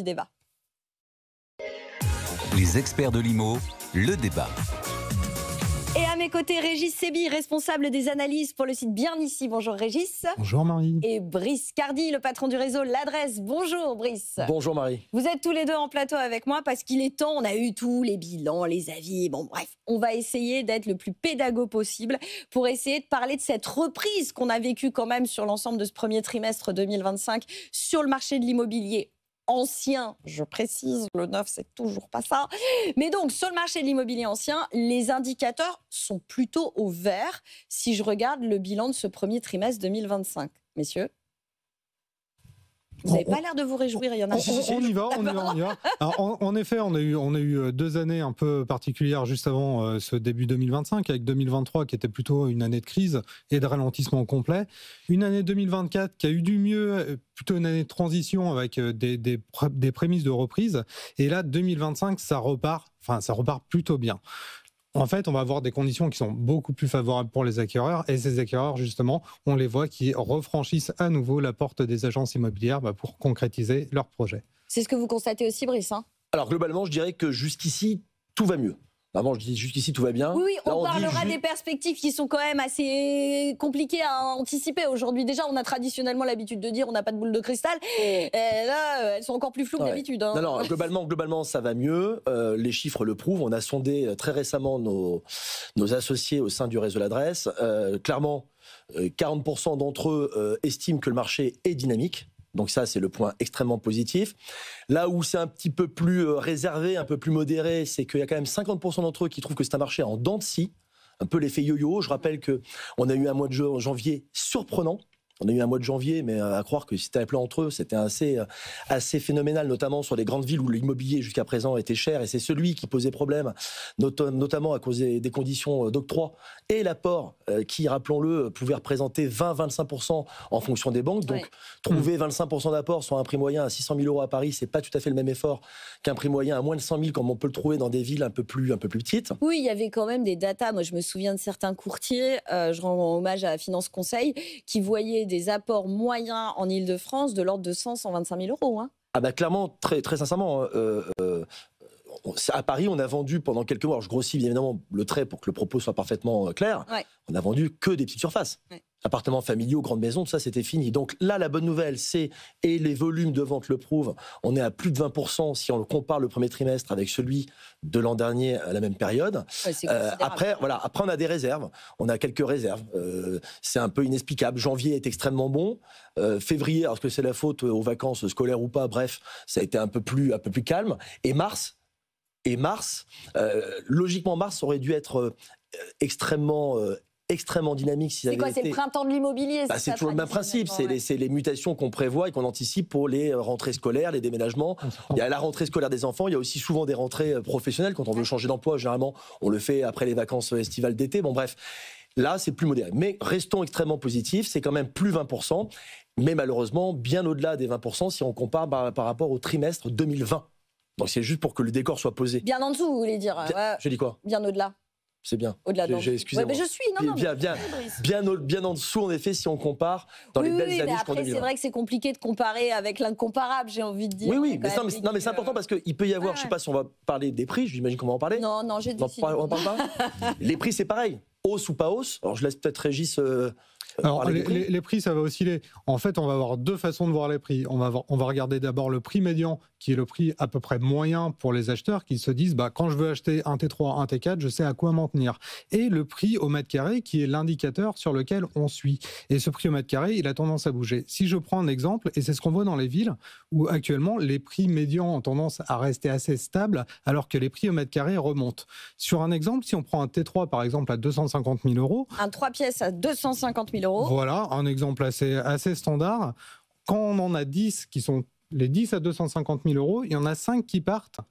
Débat. Les experts de l'IMO, le débat. Et à mes côtés, Régis Sébi, responsable des analyses pour le site Bien Ici. Bonjour Régis. Bonjour Marie. Et Brice Cardi, le patron du réseau L'Adresse. Bonjour Brice. Bonjour Marie. Vous êtes tous les deux en plateau avec moi parce qu'il est temps, on a eu tous les bilans, les avis, bon bref, on va essayer d'être le plus pédago possible pour essayer de parler de cette reprise qu'on a vécue quand même sur l'ensemble de ce premier trimestre 2025 sur le marché de l'immobilier. Ancien, je précise, le neuf, c'est toujours pas ça. Mais donc, sur le marché de l'immobilier ancien, les indicateurs sont plutôt au vert si je regarde le bilan de ce premier trimestre 2025. Messieurs, vous n'avez pas l'air de vous réjouir, il y en a... On y va. Alors, en effet, on a eu 2 années un peu particulières juste avant ce début 2025, avec 2023 qui était plutôt une année de crise et de ralentissement complet. Une année 2024 qui a eu du mieux, plutôt une année de transition avec des prémices de reprise. Et là, 2025, ça repart plutôt bien. En fait, on va avoir des conditions qui sont beaucoup plus favorables pour les acquéreurs. Et ces acquéreurs, justement, on les voit qui refranchissent à nouveau la porte des agences immobilières pour concrétiser leurs projets. C'est ce que vous constatez aussi, Brice, hein ? Alors globalement, je dirais que jusqu'ici, tout va mieux. Vraiment, je dis jusqu'ici, tout va bien. Oui, Là, on parlera des perspectives qui sont quand même assez compliquées à anticiper. Aujourd'hui, déjà, on a traditionnellement l'habitude de dire on n'a pas de boule de cristal. Et là, elles sont encore plus floues que d'habitude. Hein. Non, globalement, ça va mieux. Les chiffres le prouvent. On a sondé très récemment nos associés au sein du réseau L'Adresse. Clairement, 40% d'entre eux estiment que le marché est dynamique. Donc ça, c'est le point extrêmement positif. Là où c'est un petit peu plus réservé, un peu plus modéré, c'est qu'il y a quand même 50% d'entre eux qui trouvent que c'est un marché en dents de scie, un peu l'effet yo-yo. Je rappelle qu'on a eu un mois de janvier surprenant. On a eu un mois de janvier, mais à croire que si c'était appelé entre eux, c'était assez phénoménal, notamment sur les grandes villes où l'immobilier jusqu'à présent était cher, et c'est celui qui posait problème, notamment à cause des conditions d'octroi et l'apport qui, rappelons-le, pouvait représenter 20-25% en fonction des banques. Donc, trouver 25% d'apport sur un prix moyen à 600 000 € à Paris, c'est pas tout à fait le même effort qu'un prix moyen à moins de 100 000, comme on peut le trouver dans des villes un peu plus petites. Oui, il y avait quand même des datas. Moi, je me souviens de certains courtiers, je rends hommage à Finance Conseil, qui voyaient des apports moyens en Ile-de-France de l'ordre de 100-125 000 €. Hein. Ah bah clairement, très, très sincèrement, à Paris, on a vendu pendant quelques mois, alors je grossis bien évidemment le trait pour que le propos soit parfaitement clair, on a vendu que des petites surfaces. Appartements familiaux, grandes maisons, tout ça c'était fini. Donc là, la bonne nouvelle, et les volumes de vente le prouvent, on est à plus de 20% si on compare le premier trimestre avec celui de l'an dernier à la même période. Après, on a des réserves, on a quelques réserves. C'est un peu inexplicable. Janvier est extrêmement bon. Février, est-ce que c'est la faute aux vacances scolaires ou pas, bref, ça a été un peu plus calme. Et mars, logiquement, mars aurait dû être extrêmement dynamique. C'est quoi, c'est le printemps de l'immobilier? C'est toujours le même principe, c'est les mutations qu'on prévoit et qu'on anticipe pour les rentrées scolaires, les déménagements. Il y a la rentrée scolaire des enfants, il y a aussi souvent des rentrées professionnelles. Quand on veut changer d'emploi, généralement, on le fait après les vacances estivales d'été. Bon bref, là c'est plus modéré. Mais restons extrêmement positifs, c'est quand même plus 20%, mais malheureusement bien au-delà des 20% si on compare par rapport au trimestre 2020. Donc c'est juste pour que le décor soit posé. Bien en dessous, vous voulez dire. J'ai dit quoi? Bien au-delà. C'est bien. Au-delà de excusez-moi. mais je suis, bien en dessous, en effet, si on compare dans les belles années jusqu'en 2020. C'est vrai que c'est compliqué de comparer avec l'incomparable, j'ai envie de dire. Oui, mais c'est important parce qu'il peut y avoir, je ne sais pas si on va parler des prix, j'imagine qu'on va en parler. Non, j'ai dit on en parle pas. Les prix, c'est pareil. Hausse ou pas hausse. Alors, je laisse peut-être Régis... Alors, les prix, ça va osciller. En fait, on va avoir 2 façons de voir les prix. On va regarder d'abord le prix médian, qui est le prix à peu près moyen pour les acheteurs, qui se disent, quand je veux acheter un T3, un T4, je sais à quoi m'en tenir. Et le prix au mètre carré, qui est l'indicateur sur lequel on suit. Et ce prix au mètre carré, il a tendance à bouger. Si je prends un exemple, et c'est ce qu'on voit dans les villes, où actuellement, les prix médians ont tendance à rester assez stables, alors que les prix au mètre carré remontent. Sur un exemple, si on prend un T3, par exemple, à 250 000 €. Un 3 pièces à 250 000 €. Voilà, un exemple assez standard. Quand on en a 10 qui sont les 10 à 250 000 €, il y en a 5 qui partent.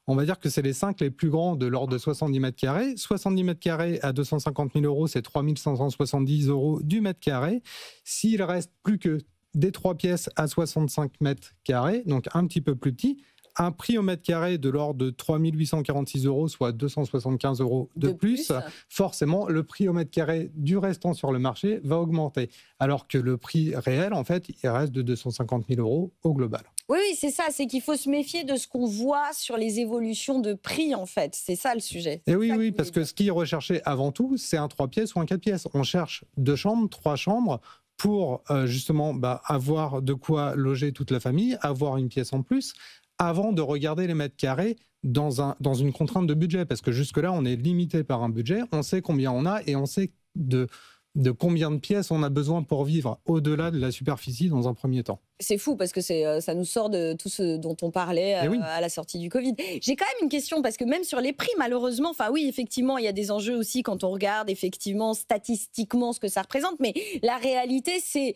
On va dire que c'est les 5 les plus grands de l'ordre de 70 mètres carrés. 70 mètres carrés à 250 000 €, c'est 3 570 € du mètre carré. S'il reste plus que des 3 pièces à 65 mètres carrés, donc un petit peu plus petit, un prix au mètre carré de l'ordre de 3 846 €, soit 275 € de plus, forcément, le prix au mètre carré du restant sur le marché va augmenter. Alors que le prix réel, en fait, il reste de 250 000 € au global. Oui, c'est ça, c'est qu'il faut se méfier de ce qu'on voit sur les évolutions de prix, en fait. C'est ça le sujet. Et oui, parce que ce qui est recherché avant tout, c'est un 3 pièces ou un 4 pièces. On cherche 2 chambres, 3 chambres, pour justement avoir de quoi loger toute la famille, avoir une pièce en plus, avant de regarder les mètres carrés dans une contrainte de budget. Parce que jusque-là, on est limité par un budget, on sait combien on a et on sait de combien de pièces on a besoin pour vivre au-delà de la superficie dans un premier temps. C'est fou parce que ça nous sort de tout ce dont on parlait à la sortie du Covid. J'ai quand même une question parce que même sur les prix, malheureusement, enfin oui, effectivement, il y a des enjeux aussi quand on regarde effectivement statistiquement ce que ça représente, mais la réalité c'est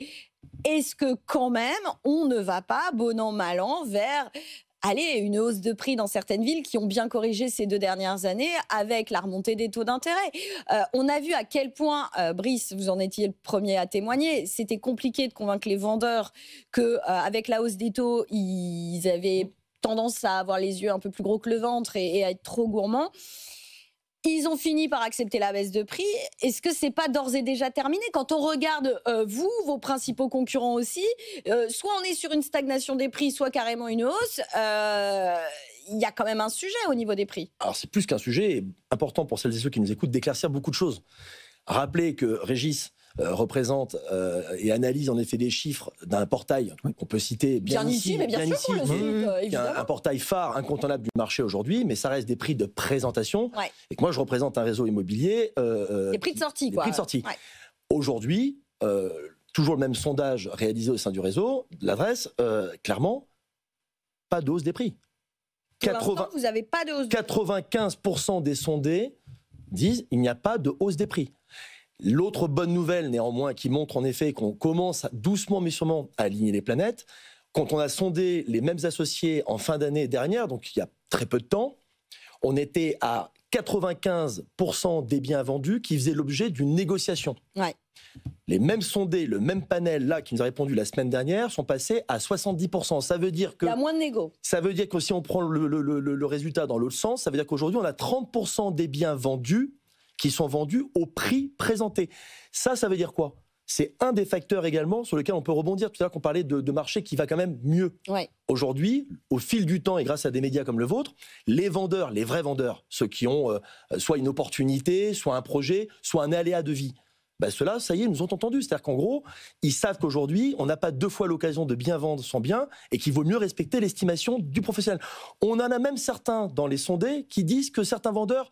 est-ce que quand même on ne va pas bon an mal an vers une hausse de prix dans certaines villes qui ont bien corrigé ces 2 dernières années avec la remontée des taux d'intérêt. On a vu à quel point, Brice, vous en étiez le premier à témoigner, c'était compliqué de convaincre les vendeurs qu'avec la hausse des taux, ils avaient tendance à avoir les yeux un peu plus gros que le ventre et à être trop gourmands. Ils ont fini par accepter la baisse de prix. Est-ce que c'est pas d'ores et déjà terminé? Quand on regarde vos principaux concurrents aussi, soit on est sur une stagnation des prix, soit carrément une hausse. Il y a quand même un sujet au niveau des prix. Alors c'est plus qu'un sujet important pour celles et ceux qui nous écoutent d'éclaircir beaucoup de choses. Rappelez que Régis représente et analyse en effet des chiffres d'un portail qu'on peut citer bien ici, mais bien sûr qu'on le cite, évidemment. Un portail phare incontournable du marché aujourd'hui, mais ça reste des prix de présentation. Et que moi je représente un réseau immobilier. Des prix de sortie, quoi. Prix de sortie. Aujourd'hui, toujours le même sondage réalisé au sein du réseau, l'adresse, clairement, pas de hausse des prix. Vous n'avez pas de hausse. 95% des sondés disent il n'y a pas de hausse des prix. L'autre bonne nouvelle, néanmoins, qui montre en effet qu'on commence doucement mais sûrement à aligner les planètes, quand on a sondé les mêmes associés en fin d'année dernière, donc il y a très peu de temps, on était à 95% des biens vendus qui faisaient l'objet d'une négociation. Les mêmes sondés, le même panel là qui nous a répondu la semaine dernière, sont passés à 70%. Ça veut dire que il y a moins de négo. Ça veut dire que si on prend le résultat dans l'autre sens, ça veut dire qu'aujourd'hui on a 30% des biens vendus qui sont vendus au prix présenté. Ça veut dire quoi? C'est un des facteurs également sur lequel on peut rebondir. Tout à l'heure qu'on parlait de marché qui va quand même mieux. Aujourd'hui, au fil du temps et grâce à des médias comme le vôtre, les vendeurs, les vrais vendeurs, ceux qui ont soit une opportunité, soit un projet, soit un aléa de vie, ceux-là, ça y est, ils nous ont entendus. C'est-à-dire qu'en gros, ils savent qu'aujourd'hui, on n'a pas 2 fois l'occasion de bien vendre son bien et qu'il vaut mieux respecter l'estimation du professionnel. On en a même certains dans les sondés qui disent que certains vendeurs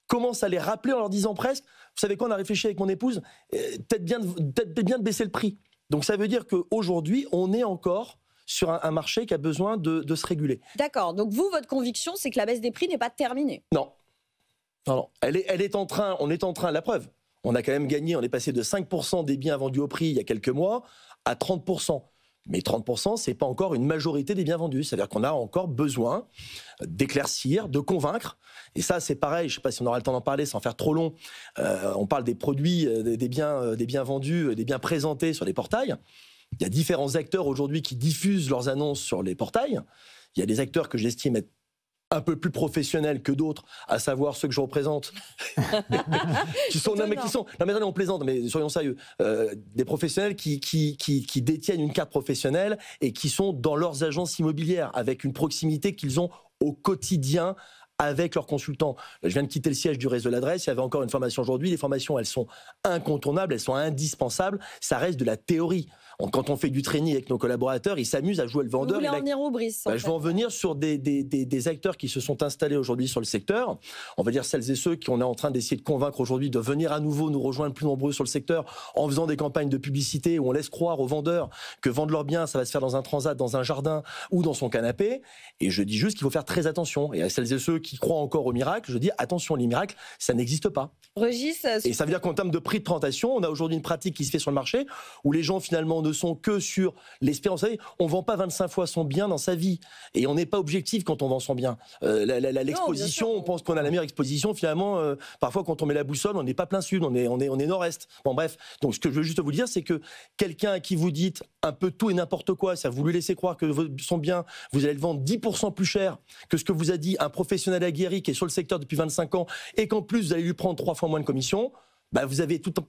commence à les rappeler en leur disant presque, vous savez quoi, on a réfléchi avec mon épouse, peut-être bien de baisser le prix. Donc ça veut dire qu'aujourd'hui, on est encore sur un marché qui a besoin de se réguler. D'accord, donc vous, votre conviction, c'est que la baisse des prix n'est pas terminée? Non. Elle est en train, la preuve, on a quand même gagné, on est passé de 5% des biens vendus au prix il y a quelques mois à 30%. Mais 30%, ce n'est pas encore une majorité des biens vendus. C'est-à-dire qu'on a encore besoin d'éclaircir, de convaincre. Et ça, c'est pareil, je ne sais pas si on aura le temps d'en parler sans faire trop long. On parle des produits, des biens vendus, des biens présentés sur les portails. Il y a différents acteurs aujourd'hui qui diffusent leurs annonces sur les portails. Il y a des acteurs que j'estime être un peu plus professionnels que d'autres, à savoir ceux que je représente. On plaisante, mais soyons sérieux. Des professionnels qui détiennent une carte professionnelle et qui sont dans leurs agences immobilières, avec une proximité qu'ils ont au quotidien avec leurs consultants. Je viens de quitter le siège du réseau de l'adresse, il y avait encore une formation aujourd'hui. Les formations, elles sont incontournables, elles sont indispensables. Ça reste de la théorie. Quand on fait du training avec nos collaborateurs, ils s'amusent à jouer le vendeur. Vous voulez en venir où, Brice? Je vais en venir sur des acteurs qui se sont installés aujourd'hui sur le secteur. On va dire celles et ceux qu'on est en train d'essayer de convaincre aujourd'hui de venir à nouveau nous rejoindre plus nombreux sur le secteur en faisant des campagnes de publicité où on laisse croire aux vendeurs que vendre leurs biens, ça va se faire dans un transat, dans un jardin ou dans son canapé. Et je dis juste qu'il faut faire très attention. Et à celles et ceux qui croient encore au miracle, je dis attention, les miracles, ça n'existe pas. Régis, et ça veut dire qu'en termes de prix de présentation, on a aujourd'hui une pratique qui se fait sur le marché où les gens finalement ne sont que sur l'espérance. Vous savez, on ne vend pas 25 fois son bien dans sa vie. Et on n'est pas objectif quand on vend son bien. L'exposition, on pense qu'on a la meilleure exposition. Finalement, parfois, quand on met la boussole, on n'est pas plein sud, on est nord-est. Bon, bref. Donc, ce que je veux juste vous dire, c'est que quelqu'un à qui vous dites un peu tout et n'importe quoi, ça vous lui laissez croire que son bien, vous allez le vendre 10% plus cher que ce que vous a dit un professionnel aguerri qui est sur le secteur depuis 25 ans et qu'en plus, vous allez lui prendre 3 fois moins de commission. Bah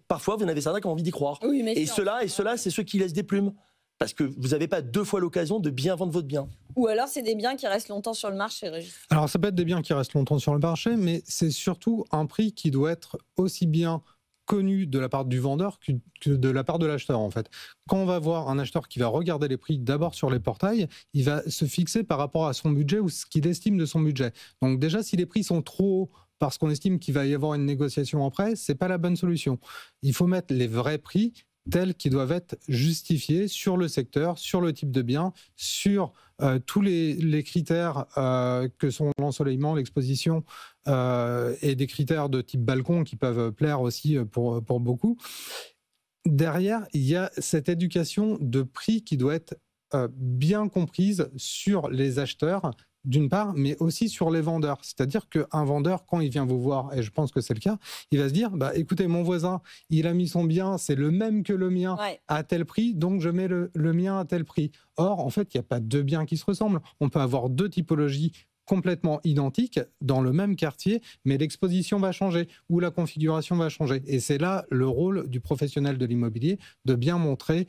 parfois, vous en avez certains qui ont envie d'y croire. Oui, mais ceux-là, c'est ceux qui laissent des plumes. Parce que vous n'avez pas 2 fois l'occasion de bien vendre votre bien. Ou alors, c'est des biens qui restent longtemps sur le marché, Régis. Alors, ça peut être des biens qui restent longtemps sur le marché, mais c'est surtout un prix qui doit être aussi bien connu de la part du vendeur que de la part de l'acheteur, en fait. Quand on va voir un acheteur qui va regarder les prix d'abord sur les portails, il va se fixer par rapport à son budget ou ce qu'il estime de son budget. Donc déjà, si les prix sont trop hauts, parce qu'on estime qu'il va y avoir une négociation après, c'est pas la bonne solution. Il faut mettre les vrais prix tels qu'ils doivent être justifiés sur le secteur, sur le type de bien, sur tous les critères que sont l'ensoleillement, l'exposition et des critères de type balcon qui peuvent plaire aussi pour beaucoup. Derrière, il y a cette éducation de prix qui doit être bien comprise sur les acheteurs, d'une part, mais aussi sur les vendeurs. C'est-à-dire qu'un vendeur, quand il vient vous voir, et je pense que c'est le cas, il va se dire, bah, écoutez, mon voisin, il a mis son bien, c'est le même que le mien à tel prix, donc je mets le mien à tel prix. Or, en fait, il n'y a pas 2 biens qui se ressemblent. On peut avoir 2 typologies complètement identiques dans le même quartier, mais l'exposition va changer ou la configuration va changer. Et c'est là le rôle du professionnel de l'immobilier, de bien montrer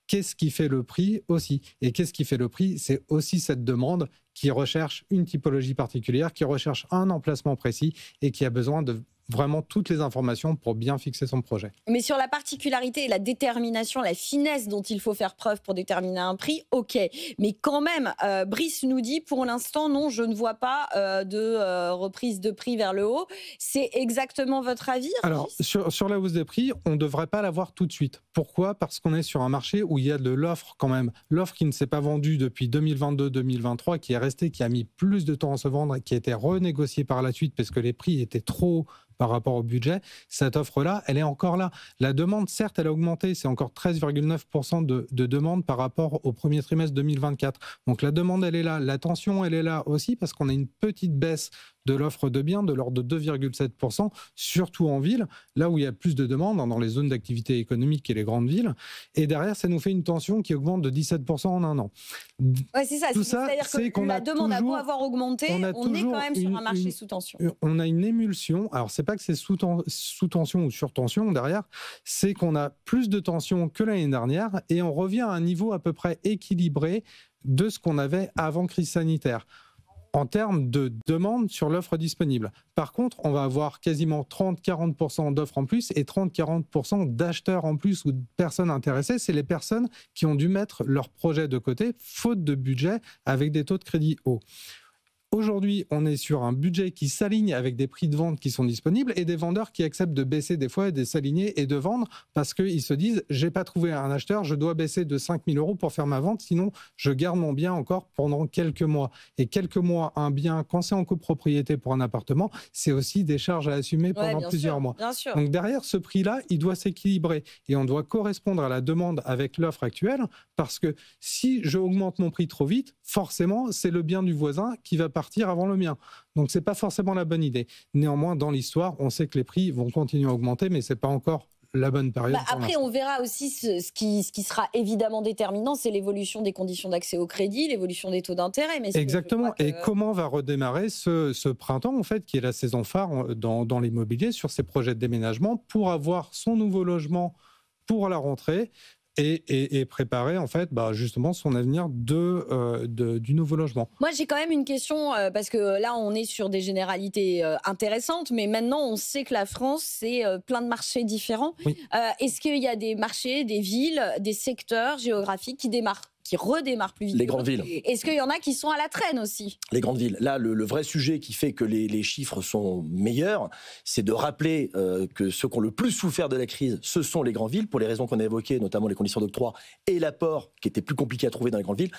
qu'est-ce qui fait le prix aussi. Et qu'est-ce qui fait le prix? C'est aussi cette demande qui recherche une typologie particulière, qui recherche un emplacement précis et qui a besoin de vraiment toutes les informations pour bien fixer son projet. Mais sur la particularité et la détermination, la finesse dont il faut faire preuve pour déterminer un prix, ok. Mais quand même, Brice nous dit, pour l'instant, non, je ne vois pas de reprise de prix vers le haut. C'est exactement votre avis, Régis? Alors, sur la hausse des prix, on ne devrait pas l'avoir tout de suite. Pourquoi? Parce qu'on est sur un marché où il y a de l'offre quand même. L'offre qui ne s'est pas vendue depuis 2022-2023, qui est restée, qui a mis plus de temps à se vendre, qui a été renégociée par la suite parce que les prix étaient trop hauts par rapport au budget, cette offre-là, elle est encore là. La demande, certes, elle a augmenté, c'est encore 13,9% de demande par rapport au premier trimestre 2024. Donc la demande, elle est là. La tension, elle est là aussi parce qu'on a une petite baisse de l'offre de biens de l'ordre de 2,7%, surtout en ville, là où il y a plus de demandes, dans les zones d'activité économique et les grandes villes. Et derrière, ça nous fait une tension qui augmente de 17% en un an. Ouais, c'est ça. Tout ça, c'est-à-dire que la demande a beau avoir augmenté, on est quand même sur un marché sous tension. On a une émulsion. Alors, c'est pas que c'est sous tension ou sur tension derrière, c'est qu'on a plus de tension que l'année dernière et on revient à un niveau à peu près équilibré de ce qu'on avait avant crise sanitaire en termes de demande sur l'offre disponible. Par contre, on va avoir quasiment 30-40% d'offres en plus et 30-40% d'acheteurs en plus ou de personnes intéressées. C'est les personnes qui ont dû mettre leur projet de côté, faute de budget, avec des taux de crédit hauts. Aujourd'hui, on est sur un budget qui s'aligne avec des prix de vente qui sont disponibles et des vendeurs qui acceptent de baisser des fois et de s'aligner et de vendre parce qu'ils se disent « j'ai pas trouvé un acheteur, je dois baisser de 5 000 € pour faire ma vente, sinon je garde mon bien encore pendant quelques mois ». Et quelques mois, un bien, quand c'est en copropriété pour un appartement, c'est aussi des charges à assumer pendant plusieurs mois. Bien sûr. Donc derrière ce prix-là, il doit s'équilibrer et on doit correspondre à la demande avec l'offre actuelle parce que si je augmente mon prix trop vite, forcément, c'est le bien du voisin qui va partir avant le mien. Donc, ce n'est pas forcément la bonne idée. Néanmoins, dans l'histoire, on sait que les prix vont continuer à augmenter, mais ce n'est pas encore la bonne période. Après, on verra aussi ce qui sera évidemment déterminant, c'est l'évolution des conditions d'accès au crédit, l'évolution des taux d'intérêt. Exactement. Et comment va redémarrer ce printemps, en fait, qui est la saison phare dans l'immobilier, sur ces projets de déménagement, pour avoir son nouveau logement pour la rentrée et préparer en fait justement son avenir du nouveau logement. Moi j'ai quand même une question parce que là on est sur des généralités intéressantes, mais maintenant on sait que la France c'est plein de marchés différents. Oui. Est-ce qu'il y a des marchés, des villes, des secteurs géographiques qui redémarrent plus vite? Les grandes villes. Est-ce qu'il y en a qui sont à la traîne aussi? Les grandes villes. Là, le vrai sujet qui fait que les chiffres sont meilleurs, c'est de rappeler que ceux qui ont le plus souffert de la crise, ce sont les grandes villes, pour les raisons qu'on a évoquées, notamment les conditions d'octroi et l'apport qui était plus compliqué à trouver dans les grandes villes.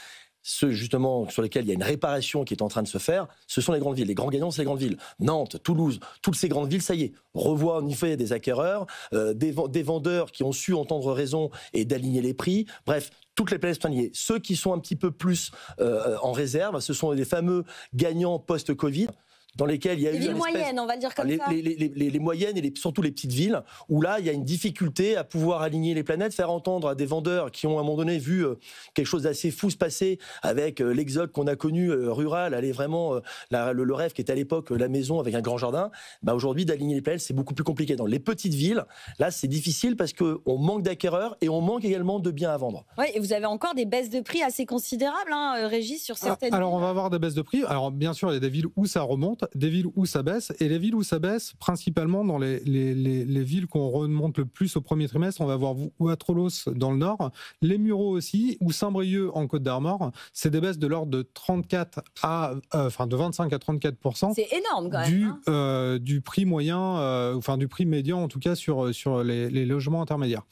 ceux justement sur lesquels il y a une réparation qui est en train de se faire, ce sont les grandes villes. Les grands gagnants, c'est les grandes villes. Nantes, Toulouse, toutes ces grandes villes, ça y est, revoient en effet des acquéreurs, des vendeurs qui ont su entendre raison et d'aligner les prix. Bref, toutes les planètes sont alignées. Ceux qui sont un petit peu plus en réserve, ce sont les fameux gagnants post-Covid, dans lesquels il y a eu... Les villes moyennes, on va dire comme ça. Les moyennes et surtout les petites villes, où là, il y a une difficulté à pouvoir aligner les planètes, faire entendre à des vendeurs qui ont à un moment donné vu quelque chose d'assez fou se passer avec l'exode qu'on a connu rural, aller vraiment le rêve qui était à l'époque la maison avec un grand jardin. Bah aujourd'hui, d'aligner les planètes, c'est beaucoup plus compliqué. Dans les petites villes, là, c'est difficile parce qu'on manque d'acquéreurs et on manque également de biens à vendre. Oui, et vous avez encore des baisses de prix assez considérables, hein, Régis, sur certaines Alors, villes. on va avoir des baisses de prix. Alors, bien sûr, il y a des villes où ça remonte, des villes où ça baisse. Et les villes où ça baisse, principalement dans les villes qu'on remonte le plus au premier trimestre, on va voir Ouattrolos dans le nord, les Mureaux aussi, ou Saint-Brieuc en Côte-d'Armor. C'est des baisses de l'ordre de 25 à 34%. C'est énorme quand même. Du prix moyen, du prix médian en tout cas sur les logements intermédiaires.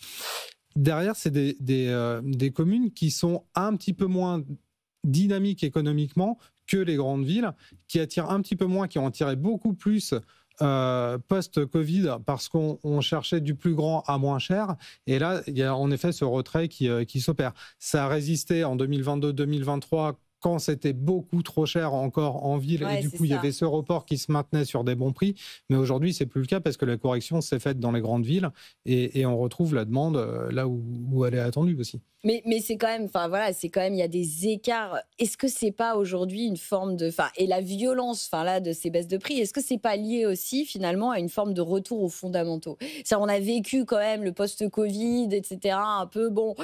Derrière, c'est des communes qui sont un petit peu moins dynamiques économiquement que les grandes villes, qui attirent un petit peu moins, qui ont attiré beaucoup plus post-Covid parce qu'on cherchait du plus grand à moins cher. Et là, il y a en effet ce retrait qui s'opère. Ça a résisté en 2022-2023 quand c'était beaucoup trop cher encore en ville, et du coup il y avait ce report qui se maintenait sur des bons prix, mais aujourd'hui c'est plus le cas parce que la correction s'est faite dans les grandes villes et on retrouve la demande là où elle est attendue aussi. Mais c'est quand même, il y a des écarts. Est-ce que c'est pas aujourd'hui une forme de, et la violence, de ces baisses de prix, est-ce que c'est pas lié aussi finalement à une forme de retour aux fondamentaux? C'est-à-dire, on a vécu quand même le post-Covid, etc. Un peu bon.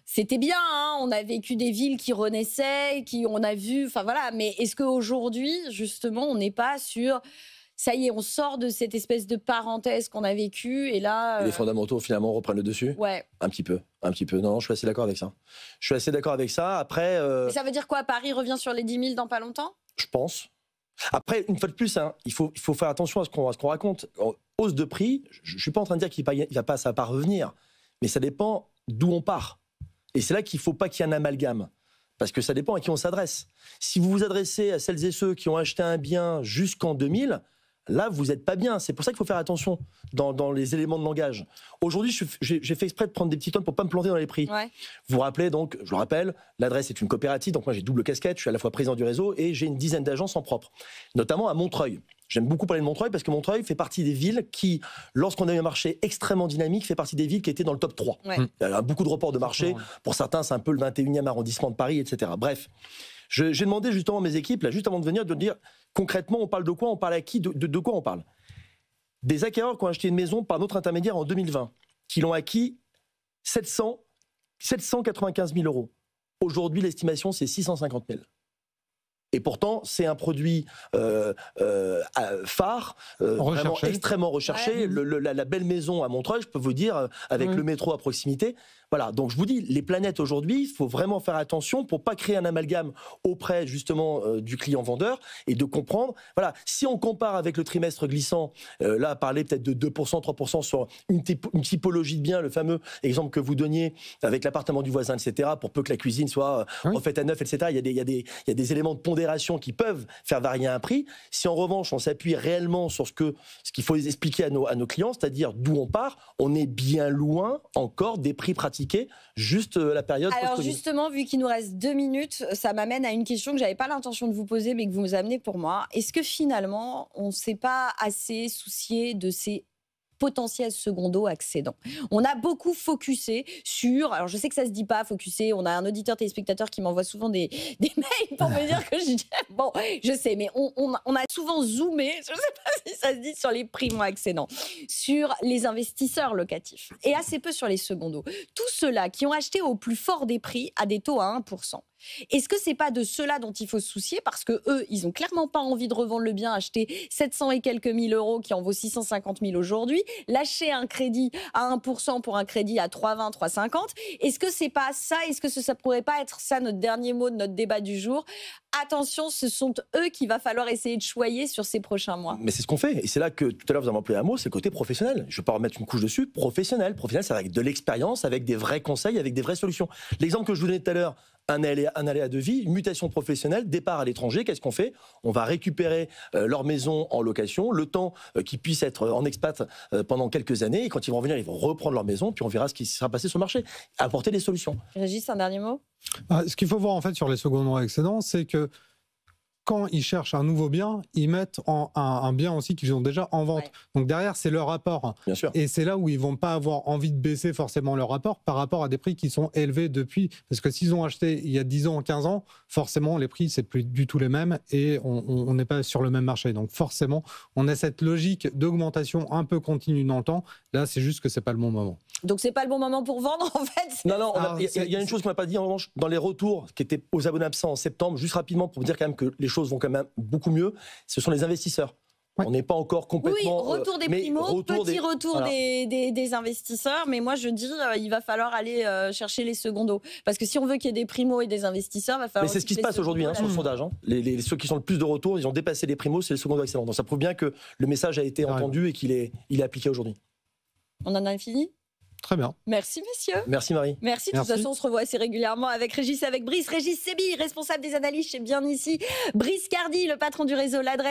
C'était bien, hein, on a vécu des villes qui renaissaient, on a vu, mais est-ce qu'aujourd'hui, justement, on n'est pas sur... Ça y est, on sort de cette espèce de parenthèse qu'on a vécue et là... Les fondamentaux, finalement, reprennent le dessus? Ouais. Un petit peu. Non, je suis assez d'accord avec ça. Après... Et ça veut dire quoi? Paris revient sur les 10 000 dans pas longtemps? Je pense. Après, une fois de plus, hein, il faut faire attention à ce qu'on raconte. En hausse de prix, je ne suis pas en train de dire ça va pas revenir, mais ça dépend d'où on part. Et c'est là qu'il ne faut pas qu'il y ait un amalgame. Parce que ça dépend à qui on s'adresse. Si vous vous adressez à celles et ceux qui ont acheté un bien jusqu'en 2000, là, vous n'êtes pas bien. C'est pour ça qu'il faut faire attention dans les éléments de langage. Aujourd'hui, j'ai fait exprès de prendre des petits tonnes pour ne pas me planter dans les prix. Ouais. Vous vous rappelez, donc, je le rappelle, l'adresse est une coopérative. Donc moi, j'ai double casquette. Je suis à la fois président du réseau et j'ai une dizaine d'agences en propre. Notamment à Montreuil. J'aime beaucoup parler de Montreuil parce que Montreuil fait partie des villes qui, lorsqu'on a eu un marché extrêmement dynamique, fait partie des villes qui étaient dans le top 3. Ouais. Il y a beaucoup de reports de marché. Pour certains, c'est un peu le 21e arrondissement de Paris, etc. Bref, j'ai demandé justement à mes équipes, là, juste avant de venir, de dire concrètement, on parle de quoi? On parle à qui? De quoi on parle? Des acquéreurs qui ont acheté une maison par notre intermédiaire en 2020, qui l'ont acquis 795 000 euros. Aujourd'hui, l'estimation, c'est 650 000. Et pourtant, c'est un produit phare, vraiment extrêmement recherché. Ouais. La belle maison à Montreuil, je peux vous dire, avec le métro à proximité. Voilà, donc je vous dis, les planètes aujourd'hui, il faut vraiment faire attention pour pas créer un amalgame auprès justement du client vendeur et de comprendre. Voilà, si on compare avec le trimestre glissant, là, parler peut-être de 2%, 3% sur une typologie de biens, le fameux exemple que vous donniez avec l'appartement du voisin, etc., pour peu que la cuisine soit refaite à neuf, etc., il y a des éléments de pondération qui peuvent faire varier un prix. Si en revanche, on s'appuie réellement sur ce qu'il faut expliquer à nos clients, c'est-à-dire d'où on part, on est bien loin encore des prix pratiqués juste la période Alors post-Covid. justement, vu qu'il nous reste 2 minutes, ça m'amène à une question que j'avais pas l'intention de vous poser, mais que vous amenez pour moi. Est-ce que finalement, on ne s'est pas assez soucié de ces potentiels secondo-accédants? On a beaucoup focusé sur... Alors, je sais que ça se dit pas, focusé. On a un auditeur téléspectateur qui m'envoie souvent des mails pour me dire que je dis... Bon, je sais, mais on a souvent zoomé, je sais pas si ça se dit, sur les primo-accédants, sur les investisseurs locatifs et assez peu sur les secondos. Tous ceux-là qui ont acheté au plus fort des prix à des taux à 1%. Est-ce que c'est pas de ceux-là dont il faut se soucier, parce que eux, ils ont clairement pas envie de revendre le bien, acheter 700 et quelques mille euros qui en vaut 650 000 aujourd'hui, lâcher un crédit à 1% pour un crédit à 3,20, 3,50. Est-ce que c'est pas ça? Est-ce que ça pourrait pas être ça notre dernier mot de notre débat du jour? Attention, ce sont eux qu'il va falloir essayer de choyer sur ces prochains mois. Mais c'est ce qu'on fait. Et c'est là que tout à l'heure vous avez employé un mot, c'est le côté professionnel. Je ne vais pas remettre une couche dessus. Professionnel, c'est avec de l'expérience, avec des vrais conseils, avec des vraies solutions. L'exemple que je vous donnais tout à l'heure, un aléa de vie, une mutation professionnelle, départ à l'étranger. Qu'est-ce qu'on fait? On va récupérer leur maison en location, le temps qu'ils puissent être en expat pendant quelques années. Et quand ils vont revenir, ils vont reprendre leur maison, puis on verra ce qui sera passé sur le marché. Apporter des solutions. Régis, un dernier mot? Ce qu'il faut voir en fait sur les secondaires excédents, c'est que quand ils cherchent un nouveau bien, ils mettent un bien aussi qu'ils ont déjà en vente. Ouais. Donc derrière, c'est leur rapport. Bien sûr. Et c'est là où ils vont pas avoir envie de baisser forcément leur rapport par rapport à des prix qui sont élevés depuis. Parce que s'ils ont acheté il y a 10 ans, 15 ans, forcément, les prix, c'est plus du tout les mêmes et on n'est pas sur le même marché. Donc forcément, on a cette logique d'augmentation un peu continue dans le temps. Là, c'est juste que c'est pas le bon moment. Donc c'est pas le bon moment pour vendre en fait. Non, il y a une chose qu'on n'a pas dit en revanche, dans les retours qui étaient aux abonnés absents en septembre, juste rapidement pour vous dire quand même que les choses vont quand même beaucoup mieux, ce sont les investisseurs. Ouais. On n'est pas encore complètement... Oui, retour des primo, retour voilà. des investisseurs, mais moi je dis il va falloir aller chercher les secondos. Parce que si on veut qu'il y ait des primos et des investisseurs, il va falloir... Mais c'est ce qui se passe aujourd'hui sur le sondage. Hein. Ceux qui sont le plus de retours, ils ont dépassé les primos, c'est les secondos excellents. Donc ça prouve bien que le message a été entendu et qu'il est appliqué aujourd'hui. On en a fini ? Très bien. Merci messieurs. Merci Marie. Merci. De toute façon, on se revoit assez régulièrement avec Régis et avec Brice. Régis Sebi, responsable des analyses chez Bien Ici. Brice Cardi, le patron du réseau L'Adresse.